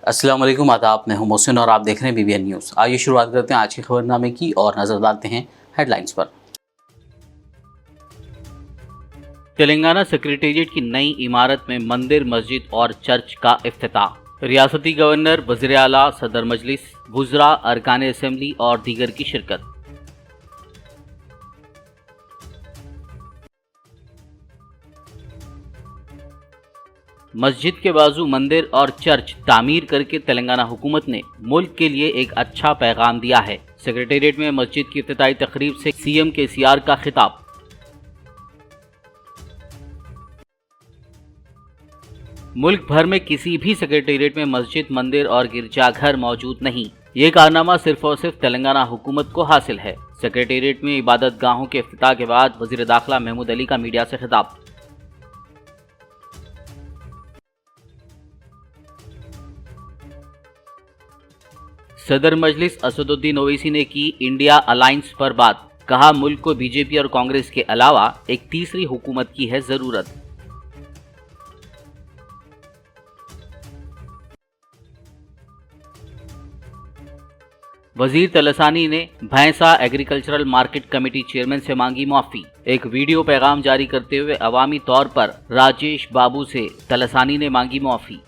अस्सलाम वालेकुम, आदाब। मैं हूं मोहसिन और आप देख रहे हैं BBN न्यूज़। आइए शुरुआत करते हैं आज के खबरनामे की और नजर डालते हैं हेडलाइंस पर। तेलंगाना सेक्रेटेरिएट की नई इमारत में मंदिर, मस्जिद और चर्च का इफ्तिताह। रियासती गवर्नर, वज़ीर आला, सदर मजलिस, वुज़रा, अरकान असेंबली और दीगर की शिरकत। मस्जिद के बाजू मंदिर और चर्च तामीर करके तेलंगाना हुकूमत ने मुल्क के लिए एक अच्छा पैगाम दिया है। सेक्रेटेरिएट में मस्जिद की इफ्तिताई तकरीब से CM KCR का खिताब। मुल्क भर में किसी भी सेक्रेटेरिएट में मस्जिद, मंदिर और गिरजाघर मौजूद नहीं। ये कारनामा सिर्फ और सिर्फ तेलंगाना हुकूमत को हासिल है। सेक्रेटेरिएट में इबादत गाहों के इफ्तिताह के बाद वज़ीर दाखिला महमूद अली का मीडिया से खिताब। सदर मजलिस असदुद्दीन ओवैसी ने की इंडिया अलायंस पर बात। कहा, मुल्क को BJP और कांग्रेस के अलावा एक तीसरी हुकूमत की है जरूरत। वजीर तलसानी ने भैंसा एग्रीकल्चरल मार्केट कमेटी चेयरमैन से मांगी माफी। एक वीडियो पैगाम जारी करते हुए अवामी तौर पर राजेश बाबू से तलसानी ने मांगी माफी।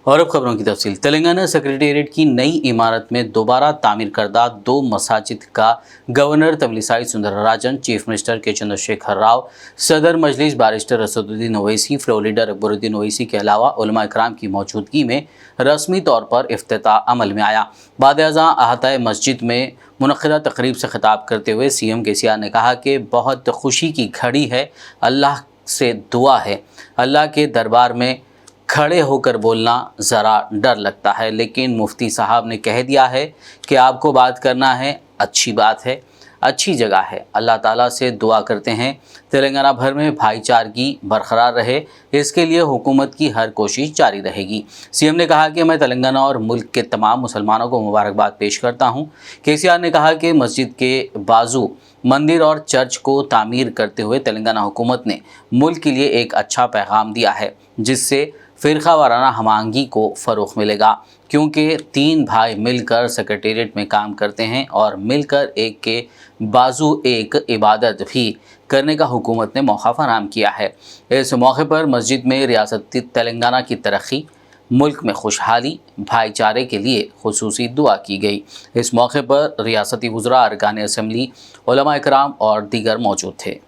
और अब खबरों की तफसील। तेलंगाना सेक्रेटेरिएट की नई इमारत में दोबारा तामीर करदा 2 मसाजिद का governor Tamilisai Soundararajan, chief minister K Chandrashekar Rao, सदर मजलिस barrister Asaduddin Owaisi, floor leader Akbaruddin Owaisi के अलावा उलमा इकराम की मौजूदगी में रस्मी तौर पर इफ्तिताह अमल में आया। बाद-ए-आज़ां अहाता मस्जिद में मुनक़्क़िदा तकरीब से खिताब करते हुए CM KCR ने कहा कि बहुत खुशी की घड़ी है, अल्लाह से दुआ है। अल्लाह के दरबार में खड़े होकर बोलना ज़रा डर लगता है, लेकिन मुफ्ती साहब ने कह दिया है कि आपको बात करना है, अच्छी बात है, अच्छी जगह है। अल्लाह ताला से दुआ करते हैं तेलंगाना भर में भाईचारगी बरकरार रहे, इसके लिए हुकूमत की हर कोशिश जारी रहेगी। CM ने कहा कि मैं तेलंगाना और मुल्क के तमाम मुसलमानों को मुबारकबाद पेश करता हूँ। KCR ने कहा कि मस्जिद के बाजू मंदिर और चर्च को तामीर करते हुए तेलंगाना हुकूमत ने मुल्क के लिए एक अच्छा पैगाम दिया है, जिससे फ़िरका वाराना हमांगी को फ़रोग़ मिलेगा, क्योंकि 3 भाई मिलकर सेक्रेटेरिएट में काम करते हैं और मिलकर एक के बाजू एक इबादत भी करने का हुकूमत ने मौका फराहम किया है। इस मौके पर मस्जिद में रियासती तेलंगाना की तरक्की, मुल्क में खुशहाली, भाईचारे के लिए खुसूसी दुआ की गई। इस मौके पर रियासती वुज़रा, अरकान असेंबली, उलमा इकराम और दीगर मौजूद थे।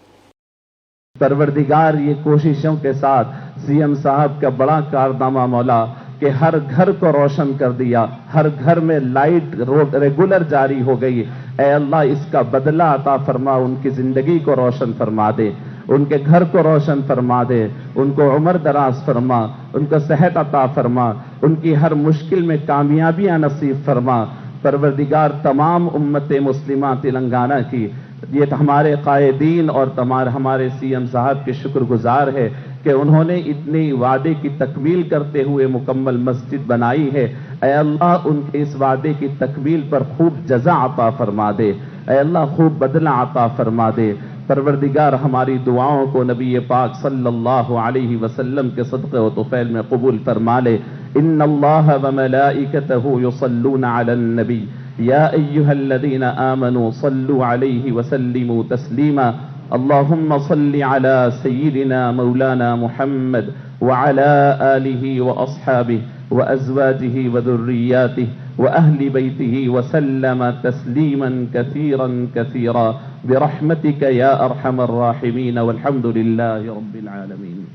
परवरदिगार ये कोशिशों के साथ CM साहब का बड़ा कारनामा मौला कि हर घर को रोशन कर दिया, हर घर में लाइट रेगुलर जारी हो गई। ऐ अल्लाह, इसका बदला अता फरमा, उनकी जिंदगी को रोशन फरमा दे, उनके घर को रोशन फरमा दे, उनको उम्र दराज फरमा, उनको सेहत अता फरमा, उनकी हर मुश्किल में कामयाबियां नसीब फरमा। परवरदिगार तमाम उम्मत मुस्लिमा तेलंगाना की ये हमारे कायदीन और हमारे CM साहब के शुक्रगुजार है कि उन्होंने इतनी वादे की तकमील करते हुए मुकम्मल मस्जिद बनाई है। ऐ अल्लाह, उनके इस वादे की तकमील पर खूब जज़ा अता फरमा दे। ऐ अल्लाह, खूब बदला अता फरमा दे। परवरदिगार हमारी दुआओं को नबी पाक सल्लल्लाहु अलैहि वसल्लम के सदक़े व तुफ़ैल में कबूल फरमा ले। इन्नल्लाह व मलाइकतहु युसल्लूना अलन नबी या अय्युहल्लज़ीना आमनू सल्लु अलैहि वसल्लिमू तस्लीमा। अल्लाहुम्मा सल्लि अला सय्यिदिना मौलाना मुहम्मद व अला आलिहि व अस्हाबिहि व अज़वाजिहि व ज़ुर्रिय्यातिहि व अहली बैतिहि व सल्लम तस्लीमन कसीरन कसीरा बिरहमतिका या अरहमर राहिमीन वल्हम्दुलिल्लाहि रब्बिल आलमीन।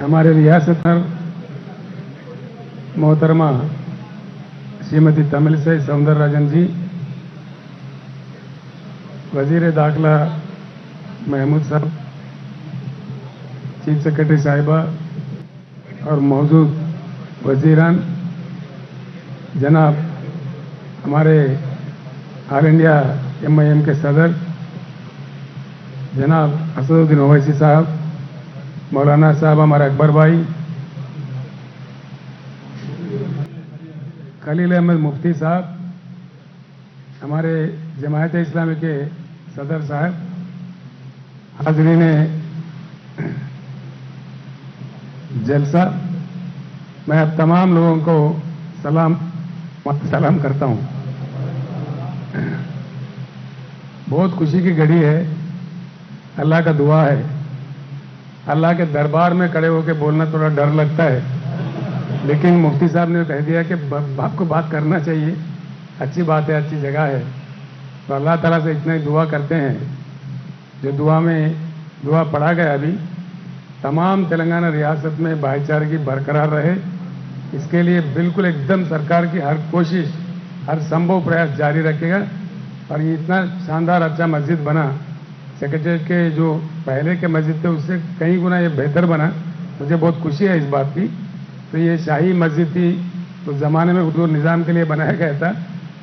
हमारे रियासत मोहतरमा श्रीमती तमिलिसाई सौंदरराजन जी, वजीर दाखिला महमूद साहब, चीफ सेक्रेटरी साहिबा और मौजूद वजीरान, जनाब हमारे ऑल इंडिया MIM के सदर जनाब असदुद्दीन ओवैसी साहब, मौलाना साहब हमारे अकबर भाई, खलील अहमद मुफ्ती साहब, हमारे जमायत इस्लामी के सदर साहब, हाज़रीन जलसा, मैं अब तमाम लोगों को सलाम करता हूं। बहुत खुशी की घड़ी है, अल्लाह का दुआ है। अल्लाह के दरबार में खड़े होकर बोलना थोड़ा डर लगता है, लेकिन मुफ्ती साहब ने कह दिया कि बाप को बात करना चाहिए, अच्छी बात है, अच्छी जगह है। तो अल्लाह ताला से इतना ही दुआ करते हैं, जो दुआ पढ़ा गया अभी, तमाम तेलंगाना रियासत में भाईचारे की बरकरार रहे, इसके लिए बिल्कुल एकदम सरकार की हर कोशिश, हर संभव प्रयास जारी रखेगा। और ये इतना शानदार अच्छा मस्जिद बना, सेक्रेटरीट के जो पहले के मस्जिद थे उससे कई गुना ये बेहतर बना, मुझे बहुत खुशी है इस बात की। तो ये शाही मस्जिद थी, तो ज़माने में उर्दू निज़ाम के लिए बनाया गया था,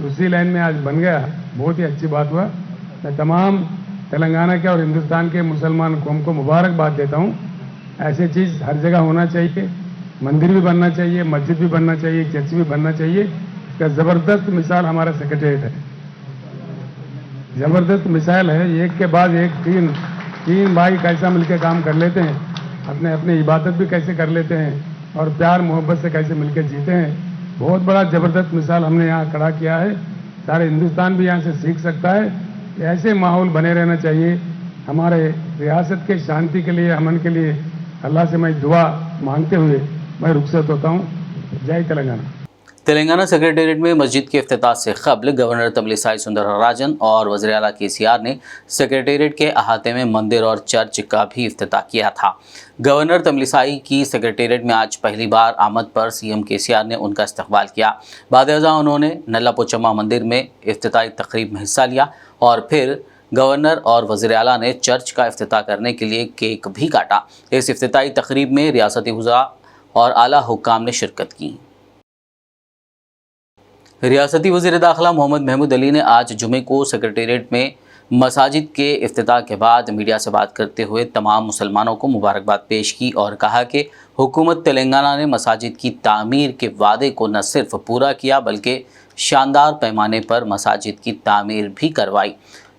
उसी लाइन में आज बन गया, बहुत ही अच्छी बात हुआ। मैं तमाम तेलंगाना के और हिंदुस्तान के मुसलमान कौम को मुबारकबाद देता हूँ। ऐसी चीज़ हर जगह होना चाहिए, मंदिर भी बनना चाहिए, मस्जिद भी बनना चाहिए, चर्च भी बनना चाहिए। इसका ज़बरदस्त मिसाल हमारा सेक्रेटरीट है, ज़बरदस्त मिसाल है। एक के बाद एक तीन भाई कैसा मिलकर काम कर लेते हैं, अपने अपने इबादत भी कैसे कर लेते हैं और प्यार मोहब्बत से कैसे मिलकर जीते हैं। बहुत बड़ा ज़बरदस्त मिसाल हमने यहाँ खड़ा किया है, सारे हिंदुस्तान भी यहाँ से सीख सकता है। ऐसे माहौल बने रहना चाहिए हमारे रियासत के शांति के लिए, अमन के लिए। अल्लाह से मैं दुआ मांगते हुए मैं रुखसत होता हूँ। जय तेलंगाना। तेलंगाना सेक्रेटेरिएट में मस्जिद के इफ्तिताह से कबल गवर्नर तमिलिसाई सुंदरराजन और वज़ीर आला केसीआर ने सेक्रेटेरिएट के अहाते में मंदिर और चर्च का भी इफ्तिताह किया था। गवर्नर तमिलिसाई की सेक्रेटेरिएट में आज पहली बार आमद पर सीएम केसीआर ने उनका इस्तकबाल किया। बाद-ए-अज़ां उन्होंने नल्ला पोचम्मा मंदिर में इफ्तिताही तकरीब में हिस्सा लिया और फिर गवर्नर और वज़ीर आला ने चर्च का इफ्तिताह करने के लिए केक भी काटा। इस इफ्तिताही तकरीब में रियासती हुज़ा और आला हुक्काम ने शिरकत की। रियासती वज़ीर दाखिला मोहम्मद महमूद अली ने आज जुमे को सेक्रेटेरिएट में मसाजिद के इफ्तिताह के बाद मीडिया से बात करते हुए तमाम मुसलमानों को मुबारकबाद पेश की और कहा कि हुकूमत तेलंगाना ने मसाजिद की तामीर के वादे को न सिर्फ पूरा किया बल्कि शानदार पैमाने पर मसाजिद की तामीर भी करवाई।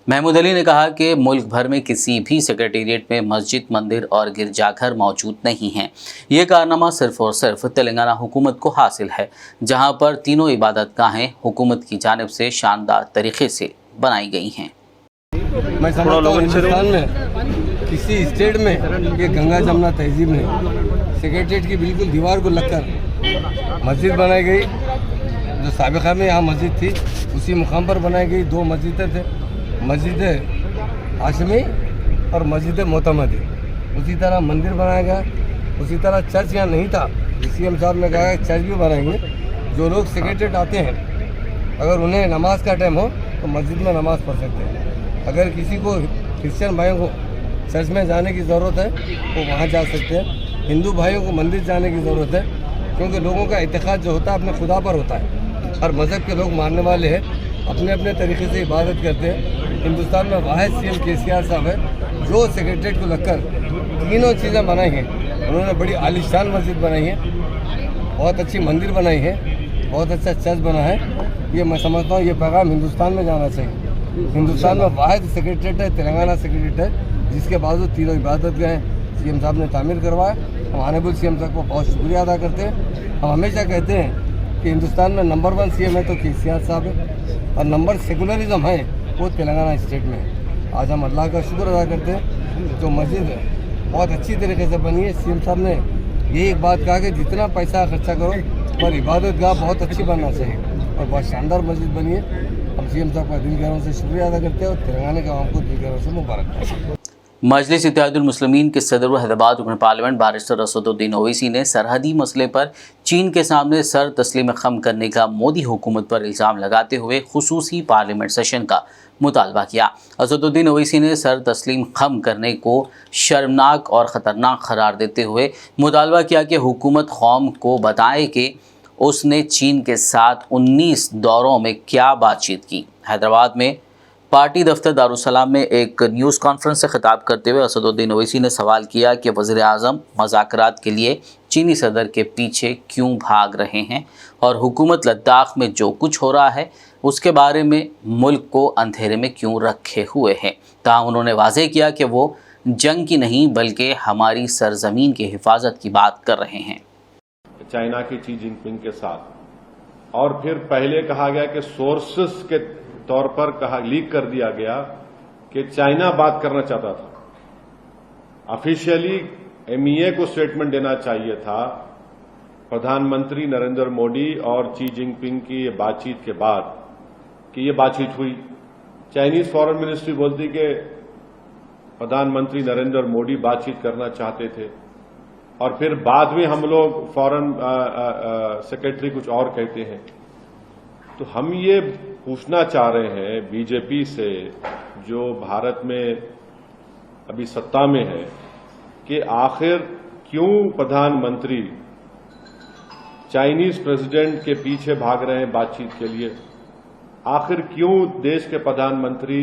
महमूद अली ने कहा कि मुल्क भर में किसी भी सेक्रेटेरिएट में मस्जिद, मंदिर और गिरजाघर मौजूद नहीं हैं। ये कारनामा सिर्फ और सिर्फ तेलंगाना हुकूमत को हासिल है, जहां पर तीनों इबादतगाहें हुकूमत की जानिब से शानदार तरीके से बनाई गई हैं। मैं समझता हूँ हिंदुस्तान में किसी स्टेट में ये गंगा जमुना तहजीब ने सेक्रेटेरिएट की बिल्कुल दीवार को लगकर मस्जिद बनाई गई। जो साबिक़ा में यहाँ मस्जिद थी उसी मुकाम पर बनाई गई। दो मस्जिदें थे, मस्जिद हाशमी और मस्जिद मोतमदी। उसी तरह मंदिर बनाया गया, उसी तरह चर्च यहाँ नहीं था। सीएम साहब ने कहा कि चर्च भी बनाएंगे। जो लोग सेक्रेटेरिएट आते हैं अगर उन्हें नमाज का टाइम हो तो मस्जिद में नमाज़ पढ़ सकते हैं। अगर किसी को क्रिश्चियन भाइयों को चर्च में जाने की ज़रूरत है तो वहाँ जा सकते हैं। हिंदू भाइयों को मंदिर जाने की ज़रूरत है, क्योंकि लोगों का इत्तेकाद जो होता है अपने खुदा पर होता है। हर मज़हब के लोग मानने वाले हैं, अपने अपने तरीके से इबादत करते हैं। हिंदुस्तान में वाहिद सीएम केसीआर साहब है जो सेक्रेटेरिएट को लगकर तीनों चीज़ें बनाई हैं। उन्होंने बड़ी आलीशान मस्जिद बनाई है, बहुत अच्छी मंदिर बनाई है, बहुत अच्छा चर्च बना है। ये मैं समझता हूँ ये पैगाम हिंदुस्तान में जाना चाहिए। हिंदुस्तान में वाहिद सेक्रेटेरिएट है, तेलंगाना सेक्रेटेरिएट है, जिसके बावजूद तीनों इबादतगाहें सीएम साहब ने तामीर करवाया। हम ऑनरेबल सीएम साहब को बहुत शुक्रिया अदा करते हैं। हम हमेशा कहते हैं कि हिंदुस्तान में नंबर 1 सीएम है तो केसीआर साहब है, और नंबर सेकुलरिज्म है वो तेलंगाना स्टेट में है। आज हम अल्लाह का शुक्र अदा करते हैं। जो मस्जिद बहुत अच्छी तरीके से बनी है। सीएम साहब ने यही एक बात कहा कि जितना पैसा खर्चा करो पर इबादतगाह बहुत अच्छी बनना चाहिए, और बहुत शानदार मस्जिद बनी है। हम सीएम साहब का दिल गहरों से शुक्रिया अदा करते हैं और तेलंगाना के आवाम को दिल गहरों से मुबारकबाद। मजलिस इत्तेहादुल मुस्लिमीन के सदर व हैदराबाद रुकन पार्लियामेंट बारिस्टर असदुद्दीन ओवैसी ने सरहदी मसले पर चीन के सामने सर तस्लीम खम करने का मोदी हुकूमत पर इल्ज़ाम लगाते हुए खुसूसी पार्लियामेंट सेशन का मुतालबा किया। असदुद्दीन ओवैसी ने सर तस्लीम खम करने को शर्मनाक और ख़तरनाक करार देते हुए मुतालबा किया कि हुकूमत कौम को बताए कि उसने चीन के साथ 19 दौरों में क्या बातचीत की। हैदराबाद में पार्टी दफ्तर दारुसलाम में एक न्यूज़ कॉन्फ्रेंस से खिताब करते हुए असदुद्दीन ओवैसी ने सवाल किया कि वज़ीर आज़म मज़ाकरात के लिए चीनी सदर के पीछे क्यों भाग रहे हैं और हुकूमत लद्दाख में जो कुछ हो रहा है उसके बारे में मुल्क को अंधेरे में क्यों रखे हुए हैं। ताहम उन्होंने वाज़ेह किया कि वो जंग की नहीं बल्कि हमारी सरज़मीन की हिफाजत की बात कर रहे हैं। चाइना के शी जिनपिंग के साथ। और फिर पहले कहा गया कि सोर्सेस के तौर पर लीक कर दिया गया कि चाइना बात करना चाहता था। ऑफिशियली एमईए को स्टेटमेंट देना चाहिए था प्रधानमंत्री नरेंद्र मोदी और शी जिनपिंग की ये बातचीत के बाद कि ये बातचीत हुई। चाइनीज फॉरेन मिनिस्ट्री बोलती कि प्रधानमंत्री नरेंद्र मोदी बातचीत करना चाहते थे, और फिर बाद में हम लोग फॉरेन सेक्रेटरी कुछ और कहते हैं। तो हम ये पूछना चाह रहे हैं बीजेपी से, जो भारत में अभी सत्ता में है, कि आखिर क्यों प्रधानमंत्री चाइनीज प्रेसिडेंट के पीछे भाग रहे हैं बातचीत के लिए? आखिर क्यों देश के प्रधानमंत्री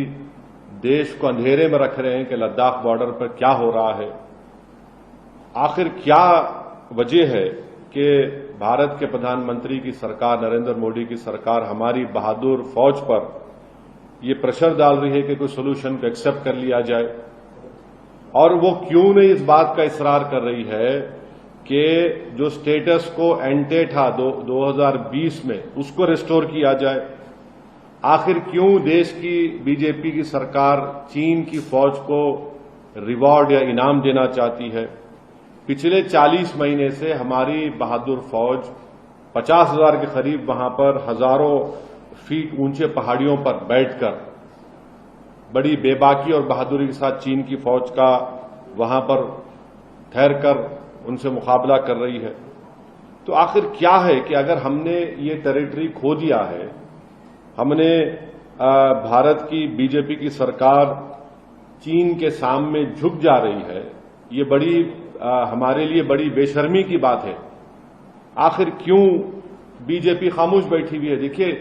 देश को अंधेरे में रख रहे हैं कि लद्दाख बॉर्डर पर क्या हो रहा है? आखिर क्या वजह है कि भारत के प्रधानमंत्री की सरकार, नरेंद्र मोदी की सरकार, हमारी बहादुर फौज पर ये प्रेशर डाल रही है कि कोई सोल्यूशन को एक्सेप्ट कर लिया जाए? और वो क्यों नहीं इस बात का इसरार कर रही है कि जो स्टेटस को एंटे था 2020 में, उसको रिस्टोर किया जाए? आखिर क्यों देश की बीजेपी की सरकार चीन की फौज को रिवॉर्ड या इनाम देना चाहती है? पिछले 40 महीने से हमारी बहादुर फौज 50,000 के करीब वहां पर हजारों फीट ऊंचे पहाड़ियों पर बैठकर बड़ी बेबाकी और बहादुरी के साथ चीन की फौज का वहां पर ठहरकर उनसे मुकाबला कर रही है। तो आखिर क्या है कि अगर हमने ये टेरिटरी खो दिया है, हमने भारत की बीजेपी की सरकार चीन के सामने झुक जा रही है, ये बड़ी हमारे लिए बड़ी बेशर्मी की बात है। आखिर क्यों बीजेपी खामोश बैठी हुई है? देखिए,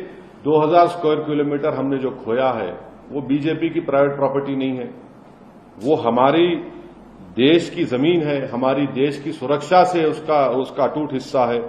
2000 स्क्वायर किलोमीटर हमने जो खोया है वो बीजेपी की प्राइवेट प्रॉपर्टी नहीं है, वो हमारी देश की जमीन है, हमारी देश की सुरक्षा से उसका अटूट हिस्सा है।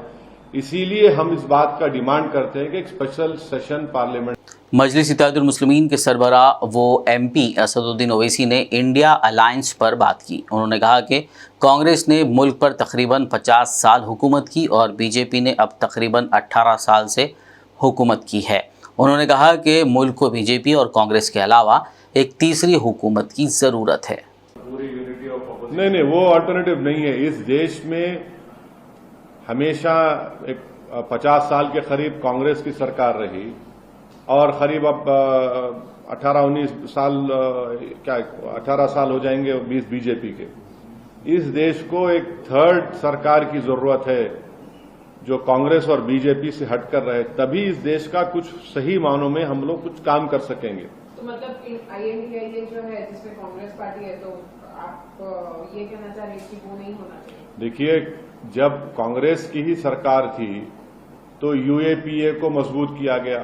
इसीलिए हम इस बात का डिमांड करते हैं कि एक स्पेशल सेशन पार्लियामेंट। मजलिस इत्तेहादुल मुस्लिमीन के सरबराह वो एमपी असदुद्दीन ओवैसी ने इंडिया अलायंस पर बात की। उन्होंने कहा कि कांग्रेस ने मुल्क पर तकरीबन 50 साल हुकूमत की और बीजेपी ने अब तकरीबन 18 साल से हुकूमत की है। उन्होंने कहा कि मुल्क को बीजेपी और कांग्रेस के अलावा एक तीसरी हुकूमत की ज़रूरत है। नहीं, वो अल्टरनेटिव नहीं है। इस देश में हमेशा एक 50 साल के करीब कांग्रेस की सरकार रही और करीब अब 18-19 साल 18 साल हो जाएंगे 20 बीजेपी के। इस देश को एक थर्ड सरकार की जरूरत है जो कांग्रेस और बीजेपी से हटकर रहे, तभी इस देश का कुछ सही मानों में हम लोग कुछ काम कर सकेंगे। तो मतलब आईएनडीआईए जो है जिसमें कांग्रेस पार्टी है, तो आप ये कहना चाह रहे हैं कि वो नहीं होना चाहिए? देखिए, जब कांग्रेस की ही सरकार थी तो यूएपीए को मजबूत किया गया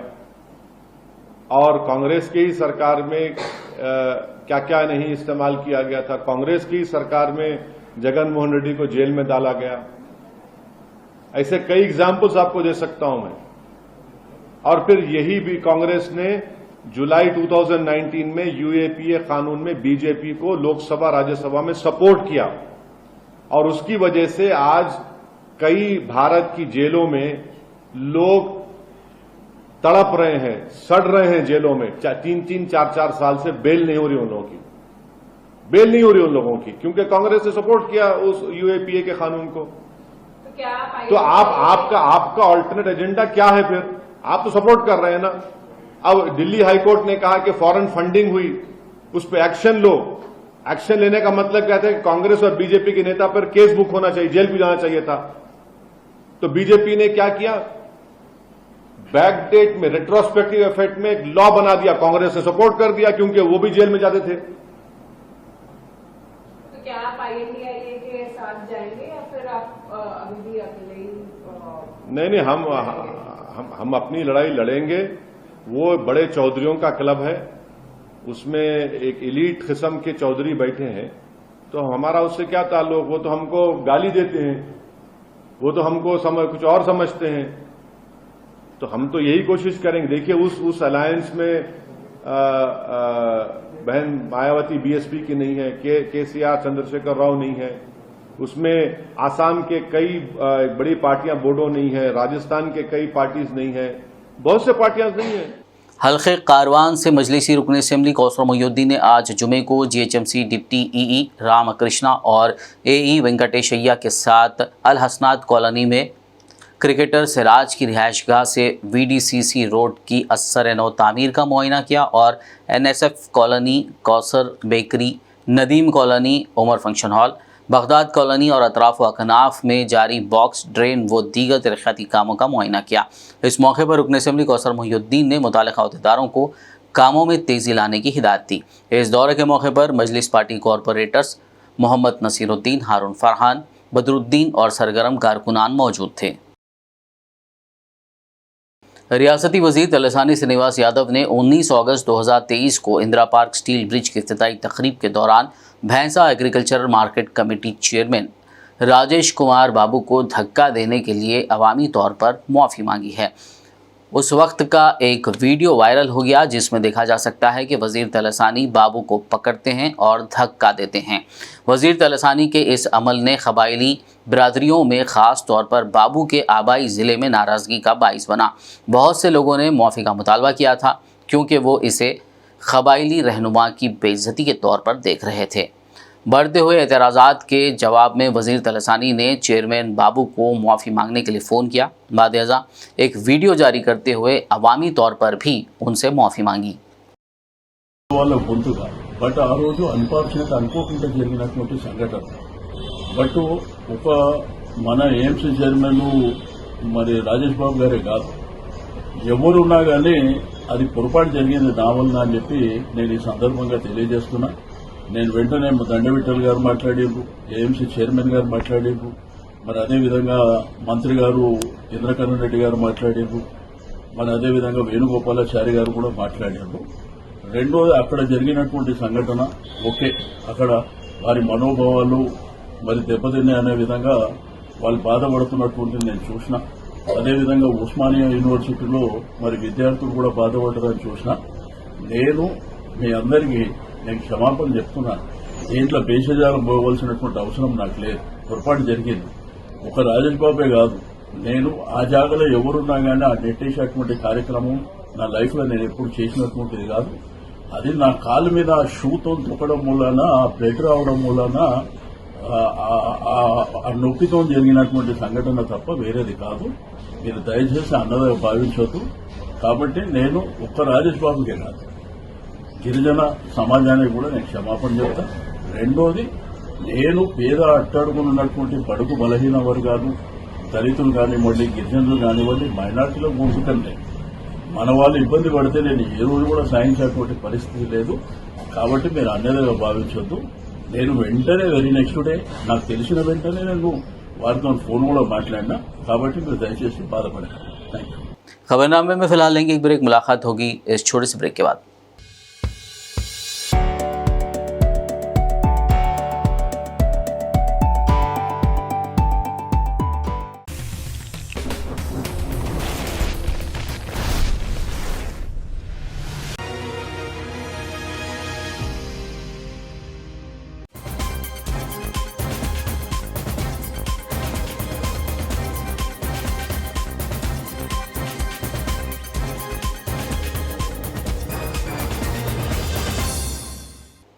और कांग्रेस की ही सरकार में क्या क्या नहीं इस्तेमाल किया गया था। कांग्रेस की सरकार में जगन मोहन रेड्डी को जेल में डाला गया। ऐसे कई एग्जाम्पल्स आपको दे सकता हूं मैं। और फिर यही भी कांग्रेस ने जुलाई 2019 में यूएपीए कानून में बीजेपी को लोकसभा राज्यसभा में सपोर्ट किया और उसकी वजह से आज कई भारत की जेलों में लोग तड़प रहे हैं, सड़ रहे हैं जेलों में। 3-3, 4-4 साल से बेल नहीं हो रही उन लोगों की, बेल नहीं हो रही उन लोगों की, क्योंकि कांग्रेस ने सपोर्ट किया उस यूएपीए के कानून को। तो आपका ऑल्टरनेट एजेंडा क्या है फिर? आप तो सपोर्ट कर रहे हैं ना। अब दिल्ली हाईकोर्ट ने कहा कि फॉरेन फंडिंग हुई, उस पर एक्शन लो। एक्शन लेने का मतलब कहते हैं कि कांग्रेस और बीजेपी के नेता पर केस बुक होना चाहिए, जेल भी जाना चाहिए था। तो बीजेपी ने क्या किया? बैकडेट में, रेट्रोस्पेक्टिव इफेक्ट में एक लॉ बना दिया। कांग्रेस ने सपोर्ट कर दिया क्योंकि वो भी जेल में जाते थे। तो क्या आप आईएनडीआईए के साथ जाएंगे या फिर आप अभी भी अकेले ही? नहीं, हम अपनी लड़ाई लड़ेंगे। वो बड़े चौधरियों का क्लब है, उसमें एक एलीट किस्म के चौधरी बैठे हैं, तो हमारा उससे क्या ताल्लुक? वो तो हमको गाली देते हैं, वो तो हमको कुछ और समझते हैं। तो हम तो यही कोशिश करेंगे। देखिए, उस अलायंस में बहन मायावती बीएसपी की नहीं है, केसीआर चंद्रशेखर राव नहीं है, उसमें आसाम के कई बड़ी पार्टियां बोडो नहीं है, राजस्थान के कई पार्टीज नहीं है, बहुत से पार्टियां नहीं है। हल्के कारवान से मजलिसी रुकन असेंबली कौसर मोहिउद्दीन ने आज जुमे को जीएचएमसी डिप्टी ईई रामकृष्णा और एई वेंकटेशैया के साथ अल हसनात कॉलोनी में क्रिकेटर सिराज की रिहायशगाह से वीडीसीसी रोड की असर नौ तामीर का मुआयना किया और NSF colony, Kausar bakery, Nadeem colony, Umar function hall, Baghdad colony और अतराफ व अकनाफ में जारी बॉक्स, ड्रेन व दीगर तरक्याती कामों का मुआयना किया। इस मौके पर रुकन असेंबली कौसर मोहिउद्दीन ने मुताल्लिका अहदेदारों को कामों में तेज़ी लाने की हिदायत दी। इस दौरे के मौके पर मजलिस पार्टी कॉरपोरेटर्स मोहम्मद नसीरुद्दीन, हारून फरहान, बदरुद्दीन और सरगर्म कारकुनान मौजूद थे। रियासती वज़ीर तलसानी श्रीनिवास यादव ने 19 अगस्त 2023 को इंदिरा पार्क स्टील ब्रिज की इफ्तिताई तकरीब के दौरान Bhainsa agricultural market committee chairman Rajesh Kumar Babu को धक्का देने के लिए अवामी तौर पर मुआफ़ी मांगी है। उस वक्त का एक वीडियो वायरल हो गया जिसमें देखा जा सकता है कि वज़ीर तलसानी बाबू को पकड़ते हैं और धक्का देते हैं। वज़ीर तलसानी के इस अमल ने क़बायली बिरादरियों में ख़ास तौर पर बाबू के आबाई ज़िले में नाराज़गी का बाइस बना। बहुत से लोगों ने मुआफ़ी का मुतालबा किया था क्योंकि वो इसे क़बायली रहनुमा की बेइज्जती के तौर पर देख रहे थे। बढ़ते हुए एतराज़ात के जवाब में वज़ीर तलसानी ने चेयरमैन बाबू को मुआफ़ी मांगने के लिए फ़ोन किया। बाद एक वीडियो जारी करते हुए अवामी तौर पर भी उनसे मुआफ़ी मांगी। వాళ్ళ గొంతుగా బట్ ఆ రోజు అన్ఫార్చునేట్ అనుకోకుండా జరిగినటువంటి సంఘటన బట్ ఒక మన ఎయిమ్స్ చైర్మన్ మరి రాజేష్ బాబు గారే కాదు ఎవరున్నా కానీ అది పొరపాటు జరిగింది నా వలన అని చెప్పి నేను ఈ సందర్భంగా తెలియజేస్తున్నా। నేను వెంటనే దండవిఠల్ గారు మాట్లాడారు, ఏఎంసీ చైర్మన్ గారు మాట్లాడారు, మరి అదేవిధంగా మంత్రి గారు ఇంద్రకరణ్ రెడ్డి గారు మాట్లాడారు, మరి అదేవిధంగా వేణుగోపాలాచారి గారు కూడా మాట్లాడారు। రెండోది అక్కడ జరిగినటువంటి సంఘటన ఓకే, అక్కడ వారి మనోభావాలు మరి దెబ్బతిన్నాయి అనే విధంగా వాళ్ళు బాధపడుతున్నటువంటి నేను చూసిన। అదేవిధంగా ఉస్మానియా యూనివర్సిటీలో మరి విద్యార్థులు కూడా బాధపడ్డారని చూసిన। నేను మీ అందరికీ నేను క్షమాపణ చెప్తున్నాను। దీంట్లో భేషజాలం పోవలసినటువంటి అవసరం నాకు లేదు, పొరపాటు జరిగింది। ఒక రాజేష్ బాబే కాదు, నేను ఆ జాగాలో ఎవరున్నా కానీ ఆ నెట్టేసేటువంటి కార్యక్రమం నా లైఫ్ లో నేను ఎప్పుడు చేసినటువంటిది కాదు। అది నా కాలు మీద ఆ షూతో తొక్కడం మూలాన, ఆ బ్లడ్ రావడం మూలాన, ఆ నొప్పితో జరిగినటువంటి సంఘటన తప్ప వేరేది కాదు। మీరు దయచేసి అన్నదిగా భావించొద్దు। కాబట్టి నేను ఒక్క రాజేష్ బాబుకే కాదు, గిరిజన సమాజానికి కూడా నేను క్షమాపణ చెప్తా। రెండోది, నేను పేద అట్టడుగునున్నటువంటి బడుగు బలహీన వర్గాలు, దళితులు కానివ్వండి, గిరిజనులు కానివ్వండి, మైనార్టీలో కూర్చుకంటే మన వాళ్ళు ఇబ్బంది పడితే నేను ఏ రోజు కూడా సాధించేటువంటి పరిస్థితి లేదు। కాబట్టి మీరు అన్నదిగా భావించొద్దు। నేను వెంటనే వెరీ నెక్స్ట్ డే నాకు తెలిసిన వెంటనే నేను వారితో ఫోన్ కూడా మాట్లాడినా। కాబట్టి మీరు దయచేసి బాధపడకండి। Thank you. खबरनामे में फिलहाल लेंगे एक ब्रेक, मुलाकात होगी इस छोटे से ब्रेक के बाद।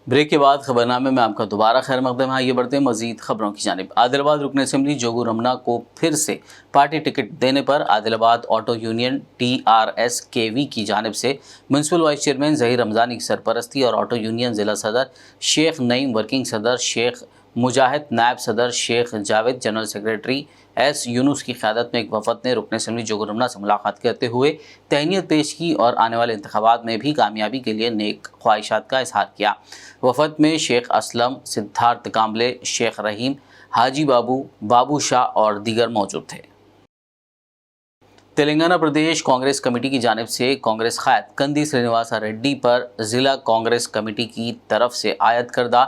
ब्रेक के बाद खबरनामे में आपका दोबारा खैर मकदम है। आइए बढ़ते हैं मजीद खबरों की जानिब। आदिलाबाद रुकन असेंबली जोगू रमना को फिर से पार्टी टिकट देने पर आदिलाबाद ऑटो यूनियन TRSKV की जानिब से municipal vice chairman Zaheer Ramzani की सरपरस्ती और ऑटो यूनियन ज़िला सदर शेख नईम, वर्किंग सदर शेख मुजाहिद, नायब सदर Sheikh Javed, general secretary S Yunus की क़यादत में एक वफद ने रुकन असेंबली जोगू रमना से मुलाकात करते हुए तहनीत पेश की और आने वाले इंतखाबात में भी कामयाबी के लिए नेक ख्वाहिशात का इजहार किया। वफद में शेख असलम, सिद्धार्थ काम्बले, शेख रहीम, हाजी बाबू, बाबू शाह और दीगर मौजूद थे। तेलंगाना प्रदेश कांग्रेस कमेटी की जानिब से कांग्रेस क़ायद कंदी श्रीनिवास रेड्डी पर ज़िला कांग्रेस कमेटी की तरफ से आयद करदा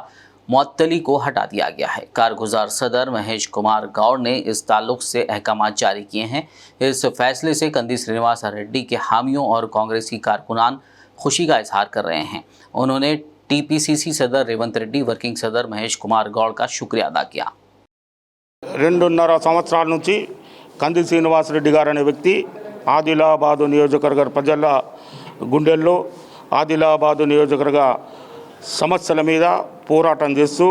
मुअत्तली को हटा दिया गया है। कारगुजार सदर महेश कुमार गौड़ ने इस ताल्लुक़ से अहकाम जारी किए हैं। इस फैसले से कंदी श्रीनिवास रेड्डी के हामियों और कांग्रेसी कारकुनान खुशी का इजहार कर रहे हैं। उन्होंने TPCC सदर रेवंत रेड्डी, वर्किंग सदर महेश कुमार गौड़ का शुक्रिया अदा किया। 2.5 సంవత్సరాల నుంచి కంది శ్రీనివాసరెడ్డి గారు అనే వ్యక్తి ఆదిలాబాదు నియోజకవర్గ ప్రజల గుండెల్లో ఆదిలాబాదు నియోజకవర్గ సమస్యల మీద పోరాటం చేస్తూ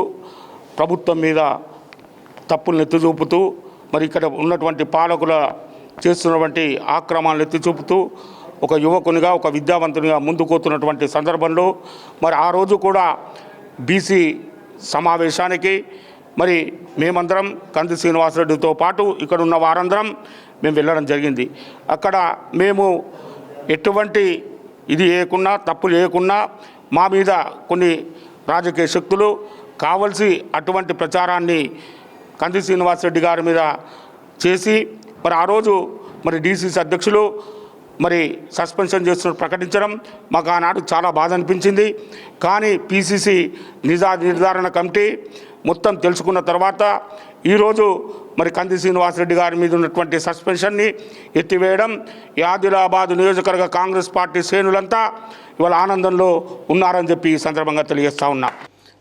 ప్రభుత్వం మీద తప్పులను ఎత్తి చూపుతూ మరి ఇక్కడ ఉన్నటువంటి పాలకుల చేస్తున్నటువంటి ఆక్రమణలు ఎత్తి చూపుతూ ఒక యువకునిగా ఒక విద్యావంతునిగా ముందుకోతున్నటువంటి సందర్భంలో మరి ఆ రోజు కూడా బీసీ సమావేశానికి మరి మేమందరం కంది శ్రీనివాసరెడ్డితో పాటు ఇక్కడ ఉన్న వారందరం మేము వెళ్ళడం జరిగింది. అక్కడ మేము ఎటువంటి ఇది చేయకున్నా తప్పులు చేయకున్నా మా మీద కొన్ని రాజకీయ శక్తులు కావలసి అటువంటి ప్రచారాన్ని కంది శ్రీనివాసరెడ్డి గారి మీద చేసి మరి ఆ రోజు మరి డీసీసీ అధ్యక్షులు మరి సస్పెన్షన్ చేస్తున్నట్టు ప్రకటించడం మాకు ఆనాడు చాలా బాధ అనిపించింది. కానీ పీసీసీ నిర్ధారణ కమిటీ మొత్తం తెలుసుకున్న తర్వాత ఈరోజు మరి కంది శ్రీనివాసరెడ్డి గారి మీద ఉన్నటువంటి సస్పెన్షన్ని ఎత్తివేయడం ఈ ఆదిలాబాద్ నియోజకవర్గ కాంగ్రెస్ పార్టీ శ్రేణులంతా ఇవాళ ఆనందంలో ఉన్నారని చెప్పి ఈ సందర్భంగా తెలియజేస్తా ఉన్నా.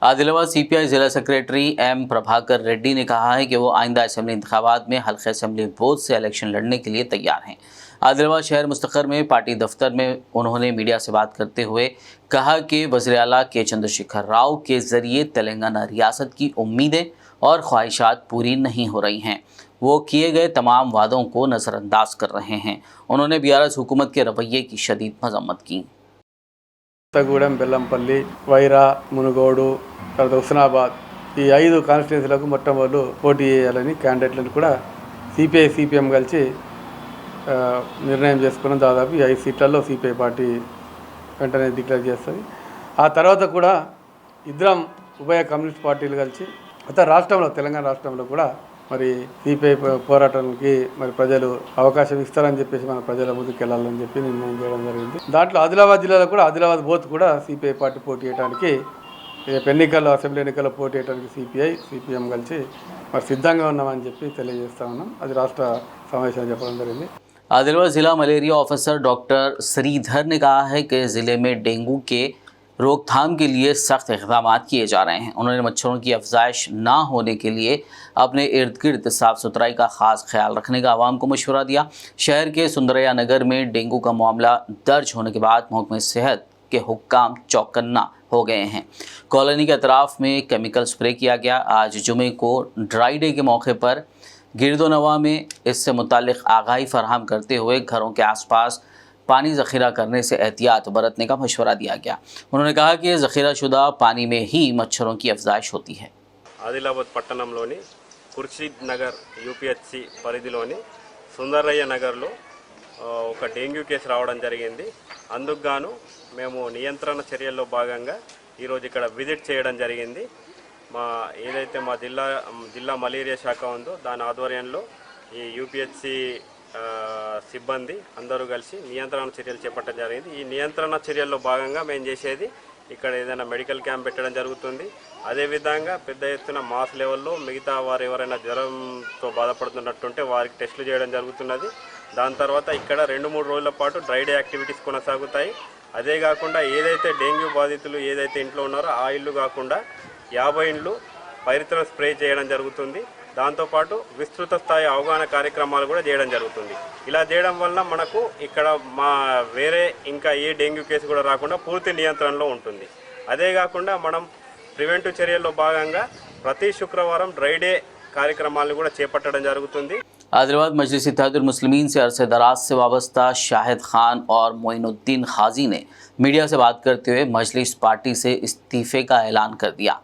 आदिलाबाद सीपीआई जिला सेक्रेटरी एम प्रभाकर रेड्डी ने कहा है कि वो आइंदा असेंबली इंतखाबात में हल्के असेंबली बोर्ड से इलेक्शन लड़ने के लिए तैयार हैं। आदिलाबाद शहर मुस्तकर में पार्टी दफ्तर में उन्होंने मीडिया से बात करते हुए कहा कि वज़ीर आला के चंद्रशेखर राव के ज़रिए तेलंगाना रियासत की उम्मीदें और ख्वाहिशात पूरी नहीं हो रही हैं। वो किए गए तमाम वादों को नज़रअंदाज कर रहे हैं। उन्होंने बीआरएस हुकूमत के रवैये की शदीद मजम्मत की। కొత్తగూడెం, బెల్లంపల్లి, వైరా, మునుగోడు, తర్వాత హుస్నాబాద్ ఈ 5 కాన్స్టిట్యున్సీలకు మొట్టమొదలు పోటీ చేయాలని క్యాండిడేట్లను కూడా సిపిఐ సిపిఎం కలిసి నిర్ణయం చేసుకున్నాం. దాదాపు ఈ 5 సీట్లలో సిపిఐ పార్టీ వెంటనే డిక్లేర్ చేస్తుంది. ఆ తర్వాత కూడా ఇద్దరం ఉభయ కమ్యూనిస్ట్ పార్టీలు కలిసి మొత్తం రాష్ట్రంలో తెలంగాణ రాష్ట్రంలో కూడా మరి సిపిఐ పోరాటానికి మరి ప్రజలు అవకాశం ఇస్తారని చెప్పేసి మన ప్రజల ముందుకు వెళ్ళాలని చెప్పి నిర్ణయం చేయడం జరిగింది. దాంట్లో ఆదిలాబాద్ జిల్లాలో కూడా ఆదిలాబాద్ బోత్ కూడా సిపిఐ పార్టీ పోటీ చేయడానికి ఎన్నికల్లో అసెంబ్లీ ఎన్నికల్లో పోటీ చేయడానికి సిపిఐ సిపిఎం కలిసి మరి సిద్ధంగా ఉన్నామని చెప్పి తెలియజేస్తా ఉన్నాం. అది రాష్ట్ర సమావేశంలో చెప్పడం జరిగింది. आदिलाबाद जिला मलेरिया ऑफिसर डॉक्टर श्रीधर ने कहा है कि ज़िले में डेंगू के रोकथाम के लिए सख्त इक़दाम किए जा रहे हैं। उन्होंने मच्छरों की अफजाइश ना होने के लिए अपने इर्द गिर्द साफ़ सुथराई का ख़ास ख्याल रखने का आवाम को मशवरा दिया। शहर के सुंदरैया नगर में डेंगू का मामला दर्ज होने के बाद महकमे सेहत के हुक्काम चौकन्ना हो गए हैं। कॉलोनी के अतराफ़ में केमिकल स्प्रे किया गया। आज जुमे को ड्राई डे के मौके पर गिरदोनवा में इससे मुतालिक आगाही फराहम करते हुए घरों के आसपास पानी ज़ख़ीरा करने से एहतियात बरतने का मशवरा दिया गया। उन्होंने कहा कि ज़ख़ीरा शुदा पानी में ही मच्छरों की अफजाइश होती है। ఆదిలాబాద్ పట్టణంలోని ఖుర్షీద్ నగర్ యూపీహెచ్సి పరిధిలోని సుందరయ్య నగర్లో ఒక డెంగ్యూ కేసు రావడం జరిగింది. అందుకు గాను మేము నియంత్రణ చర్యల్లో భాగంగా ఈరోజు ఇక్కడ విజిట్ చేయడం జరిగింది. ఏదైతే మా జిల్లా మలేరియా శాఖ ఉందో దాని ఆధ్వర్యంలో ఈ యూపీహెచ్సి సిబ్బంది అందరూ కలిసి నియంత్రణ చర్యలు చేపట్టడం జరిగింది. ఈ నియంత్రణ చర్యల్లో భాగంగా మేము చేసేది ఇక్కడ ఏదైనా మెడికల్ క్యాంప్ పెట్టడం జరుగుతుంది. అదేవిధంగా పెద్ద ఎత్తున మాస్ లెవెల్లో మిగతా వారు ఎవరైనా జ్వరంతో బాధపడుతున్నట్టుంటే వారికి టెస్టులు చేయడం జరుగుతున్నది. దాని తర్వాత ఇక్కడ 2-3 రోజుల పాటు డ్రై డే యాక్టివిటీస్ కొనసాగుతాయి. అదే కాకుండా ఏదైతే డెంగ్యూ బాధితులు ఏదైతే ఇంట్లో ఉన్నారో ఆ ఇల్లు కాకుండా 50 ఇండ్లు పైరిత్రం స్ప్రే చేయడం జరుగుతుంది. దాంతోపాటు విస్తృత స్థాయి అవగాహన కార్యక్రమాలు కూడా చేయడం జరుగుతుంది. ఇలా చేయడం వల్ల మనకు ఇక్కడ వేరే ఇంకా ఏ డెంగ్యూ కేసు కూడా రాకుండా పూర్తి నియంత్రణలో ఉంటుంది. అదే కాకుండా మనం ప్రివెంటివ్ చర్యల్లో భాగంగా ప్రతి శుక్రవారం డ్రై డే కార్యక్రమాలను కూడా చేపట్టడం జరుగుతుంది. आदिलाबाद मजलिस इत्तेहादुल मुस्लिमीन से अरसे दराज से वाबस्ता शाहिद खान और मोइनुद्दीन खाजी ने मीडिया से बात करते हुए मजलिस पार्टी से इस्तीफ़े का ऐलान कर दिया।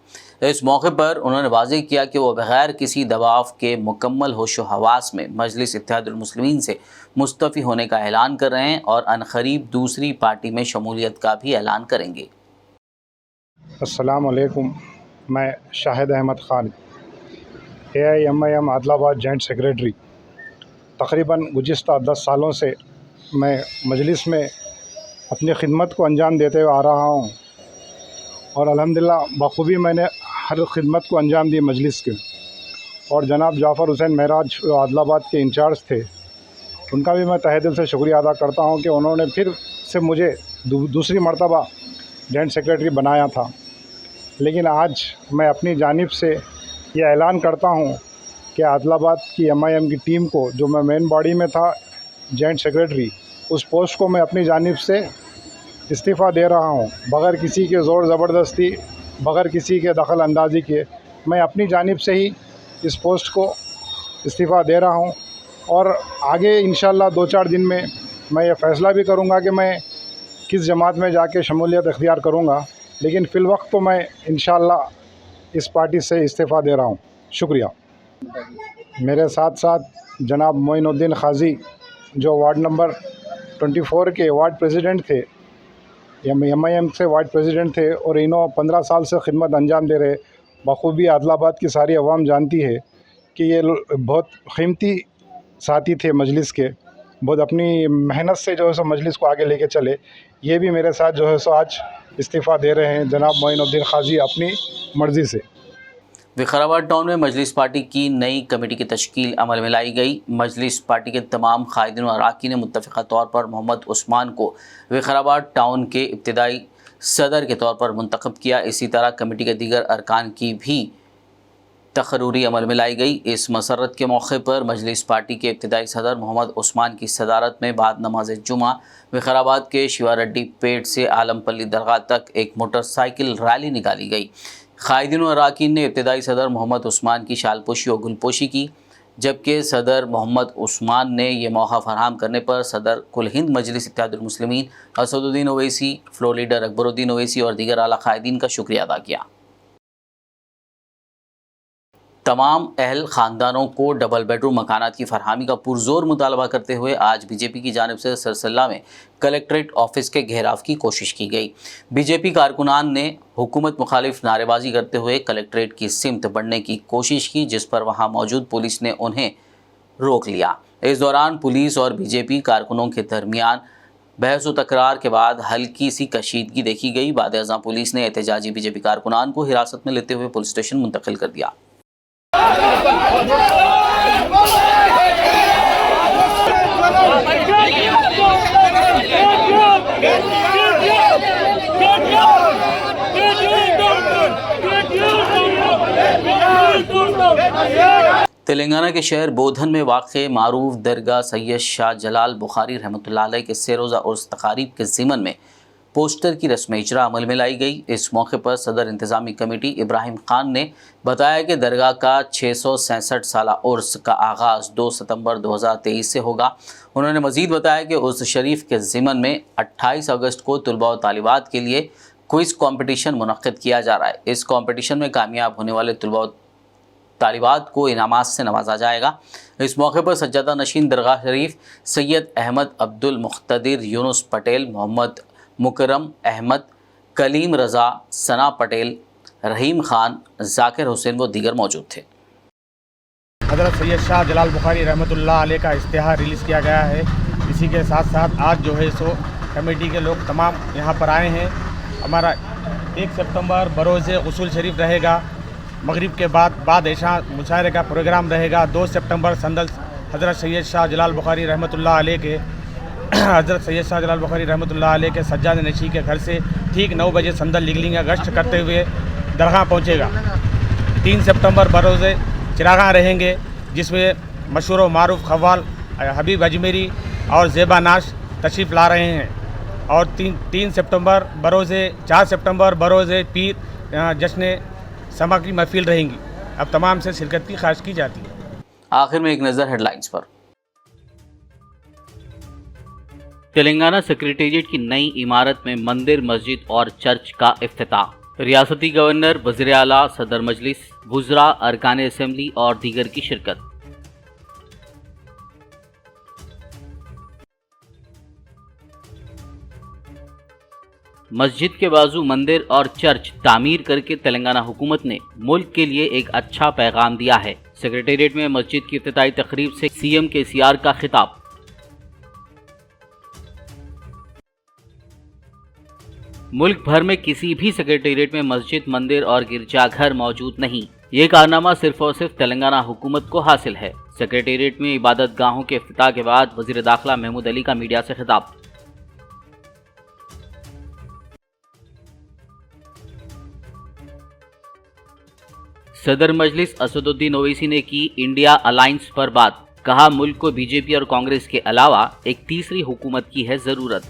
इस मौके पर उन्होंने वाज़ेह किया कि वो बगैर किसी दबाव के मुकम्मल होशो हवास में मजलिस इत्तेहादुल मुस्लिमीन से मुस्तफ़ी होने का ऐलान कर रहे हैं और अनक़रीब दूसरी पार्टी में शमूलियत का भी ऐलान करेंगे। अस्सलाम वालेकुम, मैं Shahid Ahmed Khan, AIMIM Adilabad joint secretary. तकरीबन गुज़िश्ता 10 सालों से मैं मजलिस में अपनी खिदमत को अंजाम देते हुए आ रहा हूँ और अल्हम्दुलिल्लाह बखूबी मैंने हर खिदमत को अंजाम दी मजलिस के। और जनाब जाफ़र हुसैन महराज आदिलाबाद के इंचार्ज थे, उनका भी मैं तहे दिल से शुक्रिया अदा करता हूँ कि उन्होंने फिर से मुझे दूसरी मर्तबा जॉइंट सेक्रेटरी बनाया था। लेकिन आज मैं अपनी जानिब से ये ऐलान करता हूँ कि आदिलाबाद की MIM की टीम को, जो मैं मेन बॉडी में था जॉइंट सेक्रेटरी, उस पोस्ट को मैं अपनी जानिब से इस्तीफ़ा दे रहा हूं, बग़ैर किसी के ज़ोर ज़बरदस्ती, बग़ैर किसी के दखल अंदाजी के मैं अपनी जानिब से ही इस पोस्ट को इस्तीफ़ा दे रहा हूं। और आगे इंशाअल्लाह 2-4 दिन में मैं ये फ़ैसला भी करूंगा कि मैं किस जमात में जाके शमूलियत इख्तियार करूंगा, लेकिन फ़िलवक्त तो मैं इंशाअल्लाह इस पार्टी से इस्तीफ़ा दे रहा हूं। शुक्रिया। मेरे साथ साथ जनाब मोइनुद्दीन खाजी, जो वार्ड नंबर 24 के वार्ड प्रेसिडेंट थे, MIM से वार्ड प्रेसिडेंट थे, और इन्हों 15 साल से खिदमत अंजाम दे रहे। बखूबी आदिलाबाद की सारी अवाम जानती है कि ये बहुत कीमती साथी थे मजलिस के, बहुत अपनी मेहनत से जो है सो मजलिस को आगे लेके चले। ये भी मेरे साथ जो है सो आज इस्तीफ़ा दे रहे हैं जनाब मोइनुद्दीन खाजी अपनी मर्ज़ी से। विकाराबाद टाउन में मजलिस पार्टी की नई कमेटी की तश्कील अमल में लाई गई। मजलिस पार्टी के तमाम कायदीन और अरकान ने मुत्तफ़िक़ा तौर पर मोहम्मद उस्मान को विकाराबाद टाउन के इब्तिदाई सदर के तौर पर मुंतखब किया। इसी तरह कमेटी के दीगर अरकान की भी तकरूरी अमल में लाई गई। इस मसरत के मौके पर मजलिस पार्टी के इब्तिदाई सदर मोहम्मद उस्मान की सदारत में बाद नमाज जुमा विकाराबाद के शिवारेड्डी पेट से आलमपल्ली दरगाह तक एक मोटरसाइकिल रैली निकाली गई। कायदीन और अरकान ने इब्तिदाई सदर मोहम्मद उस्मान की शालपोशी और गुलपोशी की, जबकि सदर मोहम्मद उस्मान ने यह मौका फराहम करने पर सदर कुल हिंद मजलिस इत्तेहादुल मुस्लिमीन असदुद्दीन ओवैसी, फ्लोर लीडर अकबरुद्दीन ओवैसी और दीगर आला कायदीन का शुक्रिया अदा किया। तमाम अहल ख़ानदानों को डबल बेडरूम मकानात की फरहमी का पुरजोर मुतालबा करते हुए आज बीजेपी की जानिब से सरसल्ला में कलेक्ट्रेट ऑफिस के घेराव की कोशिश की गई। बीजेपी कारकुनान ने हुकूमत मुखालिफ नारेबाजी करते हुए कलेक्ट्रेट की सिमत बढ़ने की कोशिश की, जिस पर वहां मौजूद पुलिस ने उन्हें रोक लिया। इस दौरान पुलिस और बीजेपी कारकुनों के दरमियान बहस व तकरार के बाद हल्की सी कशीदगी देखी गई। बाद अज़ां पुलिस ने एहतजाजी बीजेपी कारकुनान को हिरासत में लेते हुए पुलिस स्टेशन मुंतकिल कर दिया। तेलंगाना के शहर बोधन में वाक़े मारूफ दरगाह सैयद शाह जलाल बुखारी रहमतुल्लाह अलैह के सेरोज़ा उर्स तकारीब के ज़िमन में पोस्टर की रस्म इजरा अमल में लाई गई। इस मौके पर सदर इंतज़ामी कमेटी इब्राहिम खान ने बताया कि दरगाह का 666 साला उर्स का आगाज़ 2 सितंबर 2023 से होगा। उन्होंने मज़ीद बताया कि उर्स शरीफ के ज़िमन में 28 अगस्त को तलबा और तालिबात के लिए क्विज़ कॉम्पिटिशन मुनक़्क़िद किया जा रहा है। इस कॉम्पिटिशन में कामयाब होने वाले तलबा और तालिबात को इनामात से नवाजा जाएगा। इस मौके पर सज्जादा नशीन दरगाह शरीफ सैयद अहमद अब्दुल मुख्तदिर, यूनुस पटेल, मोहम्मद मुकरम अहमद, कलीम रज़ा, सना पटेल, रहीम खान, जाकिर हुसैन व दीगर मौजूद थे। हज़रत सैयद शाह जलाल बुखारी रहमतुल्लाह अलैह का इश्तिहार रिलीज़ किया गया है। इसी के साथ साथ आज जो है सो कमेटी के लोग तमाम यहाँ पर आए हैं। हमारा 1 सितंबर बरोज़ गुसूल शरीफ रहेगा। मगरिब के बाद ऐशा मुशायरे का प्रोग्राम रहेगा। 2 सितंबर संदल हज़रत सैयद शाह जलाल बुखारी रहमतुल्लाह अलैह के हज़रत सैयद शाह जलाल बुखारी रहमतुल्लाह अलैह के सज्जाद नशी के घर से ठीक 9 बजे संदल लिगलिंग का गश्त करते हुए दरगाह पहुँचेगा। 3 सितंबर बरोज़ चिरागा रहेंगे, जिसमें मशहूर व मारूफ खवाल हबीब अजमेरी और ज़ेबा नाश तशरीफ़ ला रहे हैं। और 4 सितंबर बरोज़ पीर जश्न समा की महफिल रहेंगी। अब तमाम से शिरकत की ख्वाहिश की जाती है। आखिर में एक नज़र हेडलाइंस पर। तेलंगाना सेक्रेटेरिएट की नई इमारत में मंदिर, मस्जिद और चर्च का इफ्तिताह। रियासती गवर्नर, वज़ीर आला, सदर मजलिस, वुज़रा, अरकान असेंबली और दीगर की शिरकत। मस्जिद के बाजू मंदिर और चर्च तामीर करके तेलंगाना हुकूमत ने मुल्क के लिए एक अच्छा पैगाम दिया है। सेक्रेटेरिएट में मस्जिद की इफ्तिताई तकरीब से सीएम केसीआर का खिताब। मुल्क भर में किसी भी सेक्रेटेरिएट में मस्जिद, मंदिर और गिरजाघर मौजूद नहीं। ये कारनामा सिर्फ और सिर्फ तेलंगाना हुकूमत को हासिल है। सेक्रेटेरिएट में इबादत गाहों के इफ्तिताह के बाद वज़ीर दाखिला महमूद अली का मीडिया से खिताब। सदर मजलिस असदुद्दीन ओवैसी ने की इंडिया अलायंस पर बात, कहा मुल्क को बीजेपी और कांग्रेस के अलावा एक तीसरी हुकूमत की है जरूरत।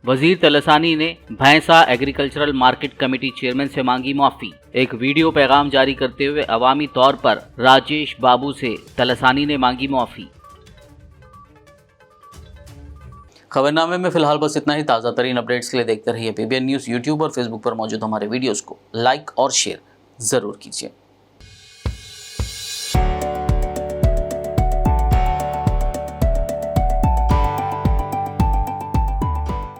वजीर तलसानी ने भैंसा एग्रीकल्चरल मार्केट कमेटी चेयरमैन से मांगी माफी। एक वीडियो पैगाम जारी करते हुए अवामी तौर पर राजेश बाबू से तलसानी ने मांगी माफी। खबरनामे में फिलहाल बस इतना ही। ताज़ा तरीन अपडेट्स के लिए देखते रहिए PBN न्यूज़। यूट्यूब और फेसबुक पर मौजूद हमारे वीडियोस को लाइक और शेयर जरूर कीजिए।